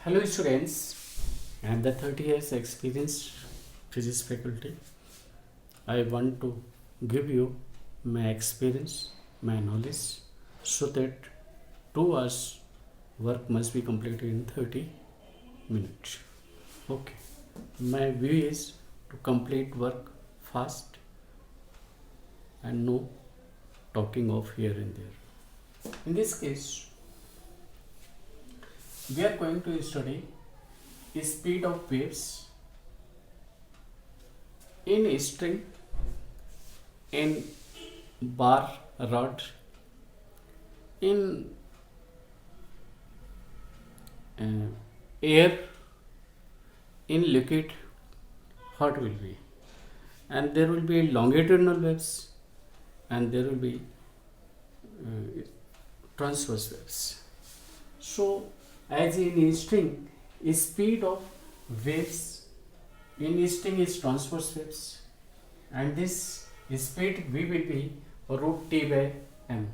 Hello students, I am the 30 years experienced physics faculty. I want to give you my experience, my knowledge, so that 2 hours work must be completed in 30 minutes. Okay. My view is to complete work fast and no talking off here and there. In this case, we are going to study speed of waves in a string, in bar rod, in air, in liquid, what will be, and there will be longitudinal waves and there will be transverse waves. So as in a string, speed of waves in a string is transverse waves, and this speed v will be root t by m.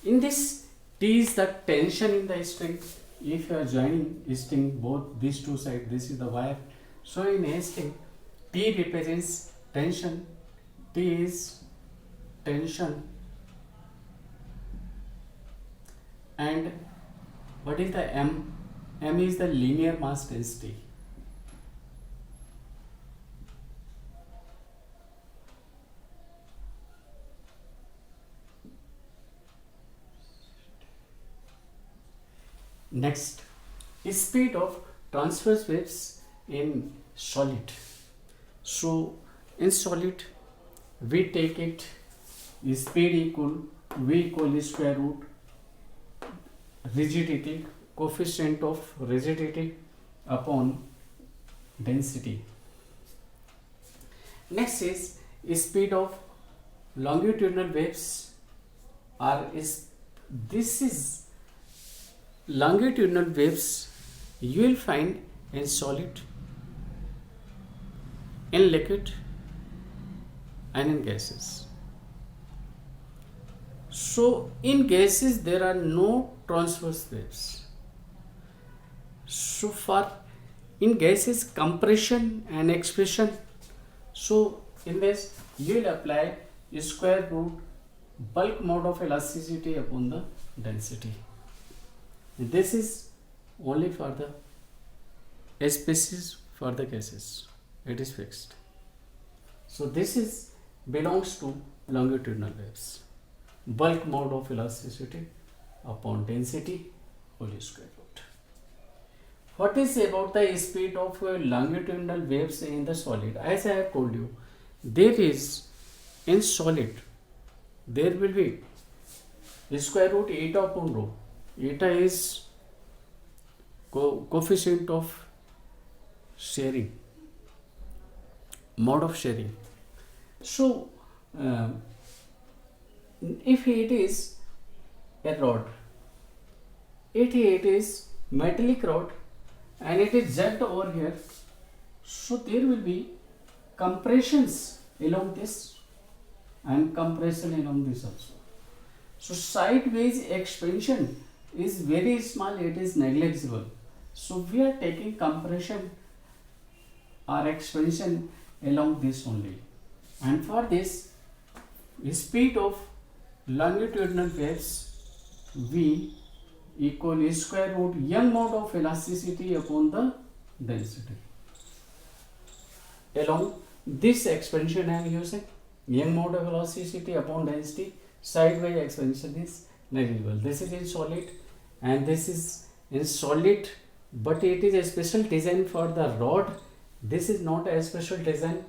In this, t is the tension in the string. If you are joining string both these two sides, this is the wire. So in a string, t represents tension. T is tension, and what is the m? M is the linear mass density. Next, speed of transverse waves in solid. So in solid, we take it speed equal v equal square root rigidity, coefficient of rigidity upon density. Next is speed of longitudinal waves, or this is longitudinal waves you will find in solid, in liquid, and in gases. So in gases there are no transverse waves. So for in gases compression and expansion, so in this you will apply square root bulk mode of elasticity upon the density. This is only for the species, for the gases it is fixed. So this is belongs to longitudinal waves, bulk mode of elasticity upon density whole square root. What is about the speed of longitudinal waves in the solid? As I have told you, there is in solid there will be square root eta upon rho. Eta is coefficient of sharing, mode of sharing. So if it is a rod, it is metallic rod and it is jagged over here, so there will be compressions along this and compression along this also. So sideways expansion is very small, it is negligible. So we are taking compression or expansion along this only, and for this speed of longitudinal waves v equal square root young mode of elasticity upon the density. Along this expansion I am using young mode of elasticity upon density, sideways expansion is negligible. This is in solid and this is in solid, but it is a special design for the rod. This is not a special design.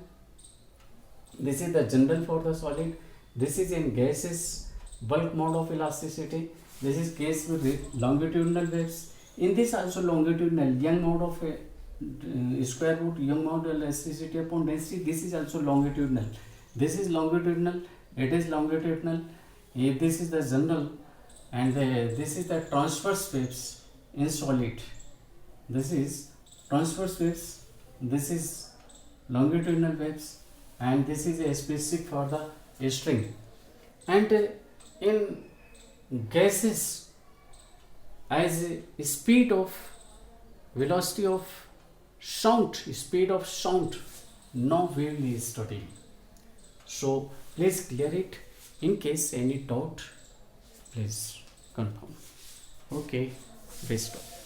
This is the general for the solid. This is in gases, bulk mode of elasticity. This is case with longitudinal waves. In this also longitudinal young mode of square root young mode of elasticity upon density. This is also longitudinal. This is longitudinal. It is longitudinal. This is the general, and this is the transverse waves in solid. This is transverse waves. This is longitudinal waves, and this is a specific for the string. And in gases, as speed of velocity of sound, speed of sound. Now we will be studying. So please clear it. In case any doubt, please confirm. Okay, best of.